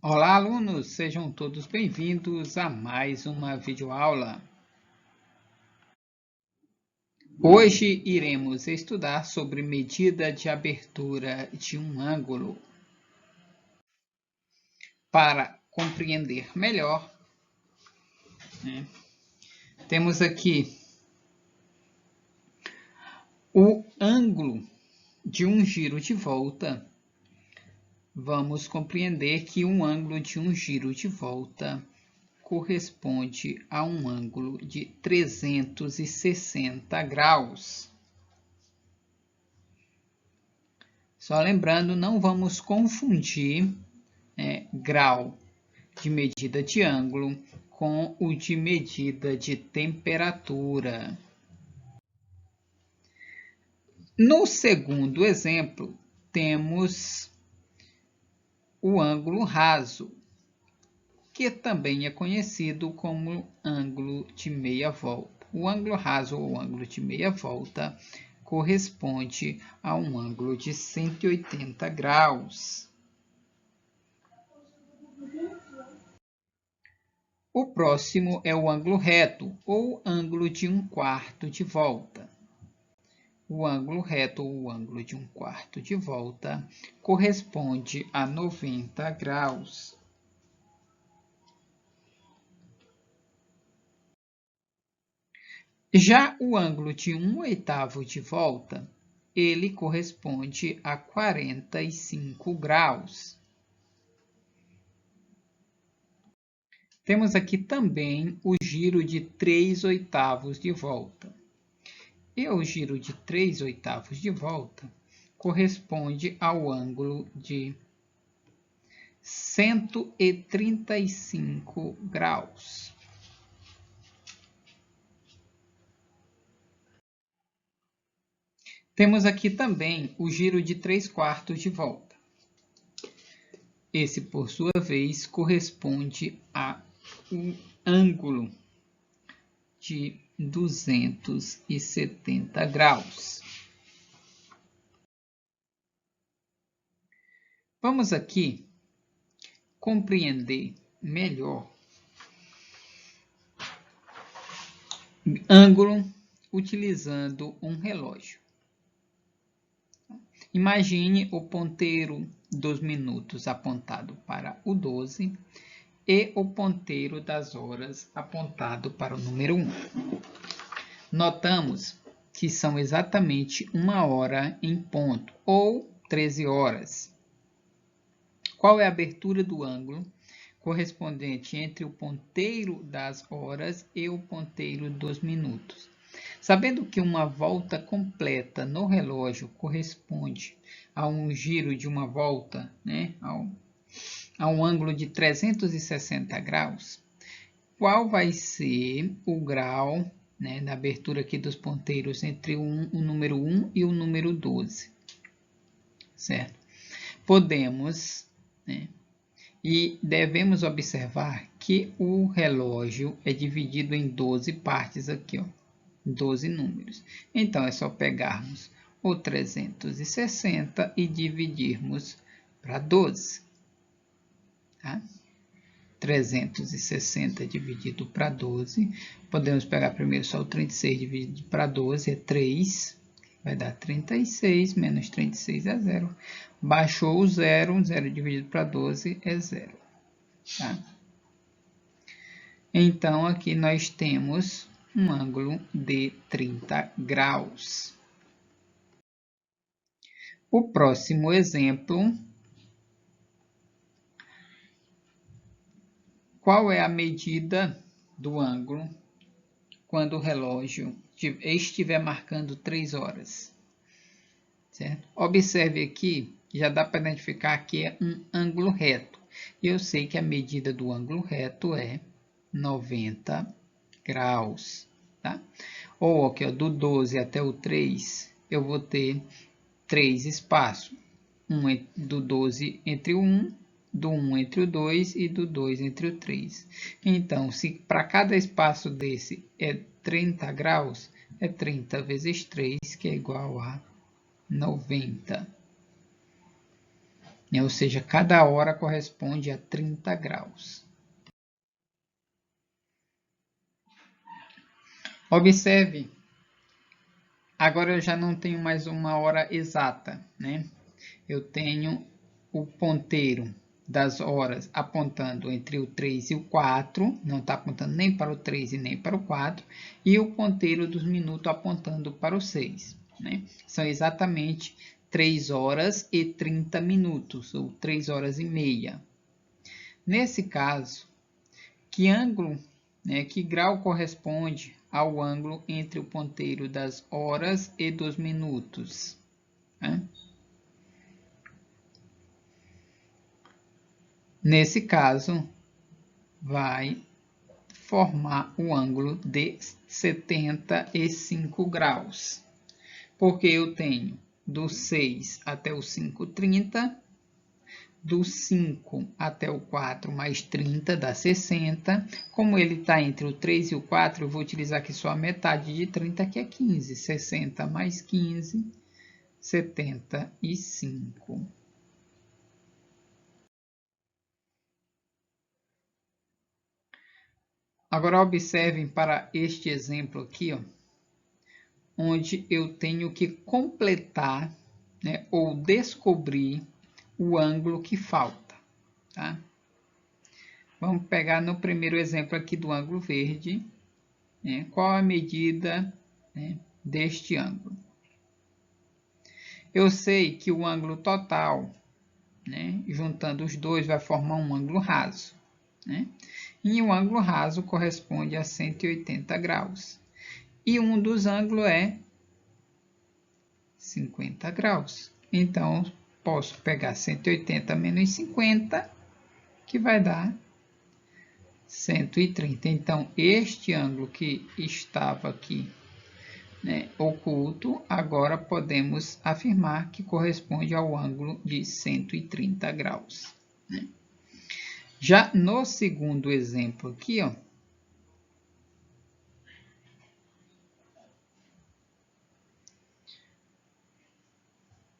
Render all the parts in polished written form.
Olá, alunos! Sejam todos bem-vindos a mais uma videoaula. Hoje iremos estudar sobre medida de abertura de um ângulo. Para compreender melhor, temos aqui o ângulo de um giro de volta. Vamos compreender que um ângulo de um giro de volta corresponde a um ângulo de 360 graus. Só lembrando, não vamos confundir grau de medida de ângulo com o de medida de temperatura. No segundo exemplo, temos o ângulo raso, que também é conhecido como ângulo de meia volta. O ângulo raso ou ângulo de meia volta corresponde a um ângulo de 180 graus. O próximo é o ângulo reto, ou ângulo de 1/4 de volta. O ângulo reto, ou ângulo de 1/4 de volta, corresponde a 90 graus. Já o ângulo de 1/8 de volta, ele corresponde a 45 graus. Temos aqui também o giro de 3/8 de volta. E o giro de 3/8 de volta corresponde ao ângulo de 135 graus. Temos aqui também o giro de 3/4 de volta. Esse, por sua vez, corresponde a um ângulo de 270 graus. Vamos aqui compreender melhor ângulo utilizando um relógio. Imagine o ponteiro dos minutos apontado para o 12 e o ponteiro das horas apontado para o número 1. Notamos que são exatamente 1 hora em ponto, ou 13 horas. Qual é a abertura do ângulo correspondente entre o ponteiro das horas e o ponteiro dos minutos? Sabendo que uma volta completa no relógio corresponde a um giro de uma volta, a um ângulo de 360 graus, qual vai ser o grau da abertura aqui dos ponteiros entre o número 1 e o número 12? Certo? Podemos, e devemos observar que o relógio é dividido em 12 partes aqui, 12 números. Então, é só pegarmos o 360 e dividirmos para 12. Tá? 360 dividido para 12. Podemos pegar primeiro só o 36 dividido para 12, é 3. Vai dar 36, menos 36 é 0. Baixou o 0, 0 dividido para 12 é 0. Tá? Então, aqui nós temos um ângulo de 30 graus. O próximo exemplo. Qual é a medida do ângulo quando o relógio estiver marcando 3 horas? Certo? Observe aqui, já dá para identificar que é um ângulo reto. E eu sei que a medida do ângulo reto é 90 graus. Tá? Ou aqui, do 12 até o 3, eu vou ter 3 espaços. Do 12 entre o 1, do 1 entre o 2 e do 2 entre o 3. Então, se para cada espaço desse é 30 graus, é 30 vezes 3, que é igual a 90. né? Ou seja, cada hora corresponde a 30 graus. Observe, agora eu já não tenho mais uma hora exata, né? Eu tenho o ponteiro das horas apontando entre o 3 e o 4, não está apontando nem para o 3 e nem para o 4, e o ponteiro dos minutos apontando para o 6, né? São exatamente 3 horas e 30 minutos, ou 3 horas e meia. Nesse caso, que ângulo, né, que grau corresponde ao ângulo entre o ponteiro das horas e dos minutos, né? Nesse caso, vai formar o ângulo de 75 graus, porque eu tenho do 6 até o 5,30, do 5 até o 4 mais 30 dá 60. Como ele está entre o 3 e o 4, eu vou utilizar aqui só a metade de 30, que é 15. 60 mais 15, 75. Agora, observem para este exemplo aqui, ó, onde eu tenho que completar, né, ou descobrir o ângulo que falta, tá? Vamos pegar no primeiro exemplo aqui do ângulo verde, né? Qual a medida, né, deste ângulo? Eu sei que o ângulo total, né, juntando os dois, vai formar um ângulo raso, né? E o ângulo raso corresponde a 180 graus. E um dos ângulos é 50 graus. Então, posso pegar 180 menos 50, que vai dar 130. Então, este ângulo que estava aqui, né, oculto, agora podemos afirmar que corresponde ao ângulo de 130 graus. Né? Já no segundo exemplo aqui, ó,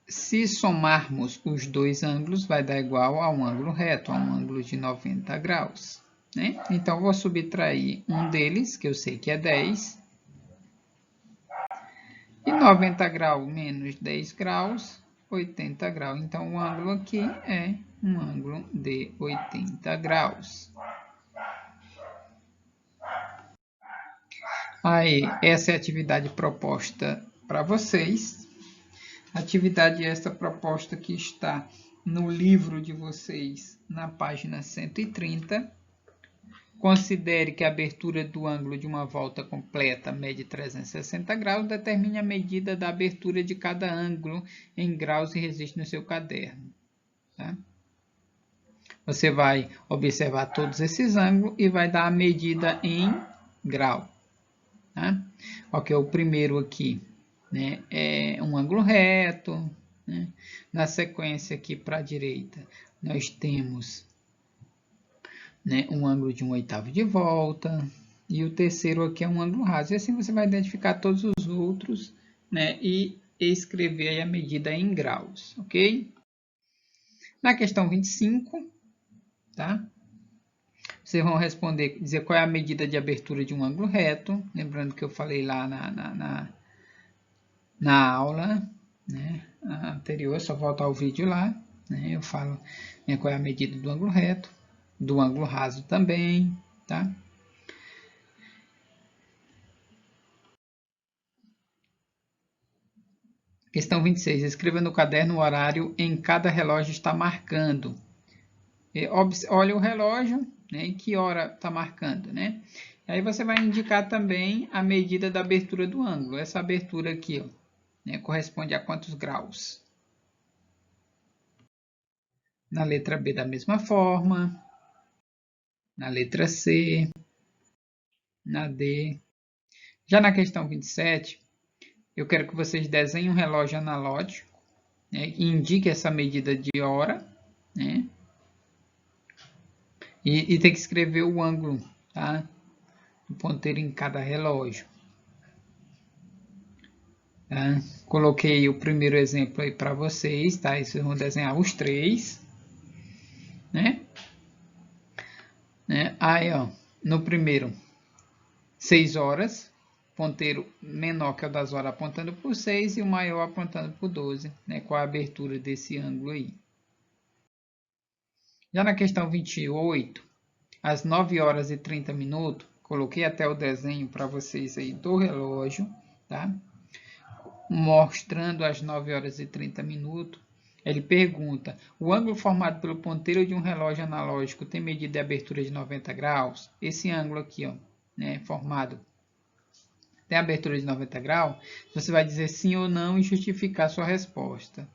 se somarmos os dois ângulos, vai dar igual a um ângulo reto, a um ângulo de 90 graus. Né? Então, vou subtrair um deles, que eu sei que é 10. E 90 graus menos 10 graus, 80 graus. Então, o ângulo aqui é um ângulo de 80 graus. Aí, essa é a atividade proposta para vocês. Atividade esta proposta que está no livro de vocês, na página 130. Considere que a abertura do ângulo de uma volta completa mede 360 graus. Determine a medida da abertura de cada ângulo em graus e registre no seu caderno. Tá? Você vai observar todos esses ângulos e vai dar a medida em grau. Tá? Ok, o primeiro aqui, né, é um ângulo reto. Né? Na sequência aqui para a direita, nós temos, né, um ângulo de 1/8 de volta. E o terceiro aqui é um ângulo raso. E assim você vai identificar todos os outros, né, e escrever aí a medida em graus, ok? Na questão 25, tá? Vocês vão responder, dizer qual é a medida de abertura de um ângulo reto. Lembrando que eu falei lá na aula, né, anterior, é só voltar ao vídeo lá. Né, eu falo, né, qual é a medida do ângulo reto, do ângulo raso também, tá? Questão 26. Escreva no caderno o horário em cada relógio está marcando. Olha o relógio, né, em que hora está marcando, né? Aí você vai indicar também a medida da abertura do ângulo. Essa abertura aqui, ó, né, corresponde a quantos graus? Na letra B, da mesma forma. Na letra C. Na D. Já na questão 27, eu quero que vocês desenhem um relógio analógico, né, e indique essa medida de hora, né? E tem que escrever o ângulo, tá? Do ponteiro em cada relógio. Tá? Coloquei o primeiro exemplo aí para vocês, tá? E vocês vão desenhar os três, né? Aí, ó, no primeiro, 6 horas, ponteiro menor que o das horas apontando por 6 e o maior apontando por 12, né? Com a abertura desse ângulo aí. Já na questão 28, às 9 horas e 30 minutos, coloquei até o desenho para vocês aí do relógio, tá? Mostrando às 9 horas e 30 minutos. Ele pergunta, o ângulo formado pelo ponteiro de um relógio analógico tem medida de abertura de 90 graus? Esse ângulo aqui, ó, né, formado, tem abertura de 90 graus? Você vai dizer sim ou não e justificar sua resposta.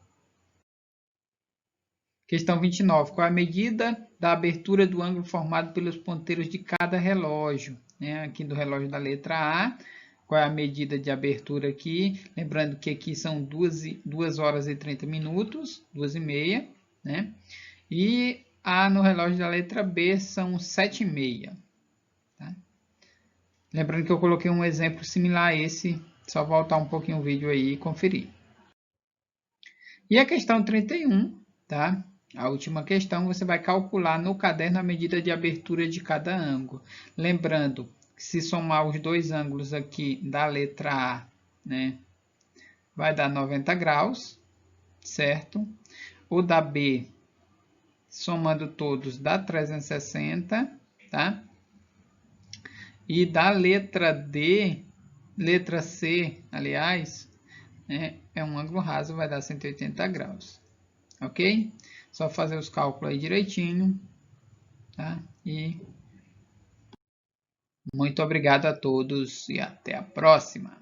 Questão 29. Qual é a medida da abertura do ângulo formado pelos ponteiros de cada relógio? Aqui do relógio da letra A. Qual é a medida de abertura aqui? Lembrando que aqui são 2 horas e 30 minutos, 2h30, né? E A no relógio da letra B são 7h30. Tá? Lembrando que eu coloquei um exemplo similar a esse, só voltar um pouquinho o vídeo aí e conferir. E a questão 31, tá? A última questão, você vai calcular no caderno a medida de abertura de cada ângulo. Lembrando que se somar os dois ângulos aqui da letra A, né, vai dar 90 graus, certo? O da B, somando todos, dá 360, tá? E da letra D, letra C, aliás, né, é um ângulo raso, vai dar 180 graus. Ok? Só fazer os cálculos aí direitinho, tá? E muito obrigado a todos e até a próxima.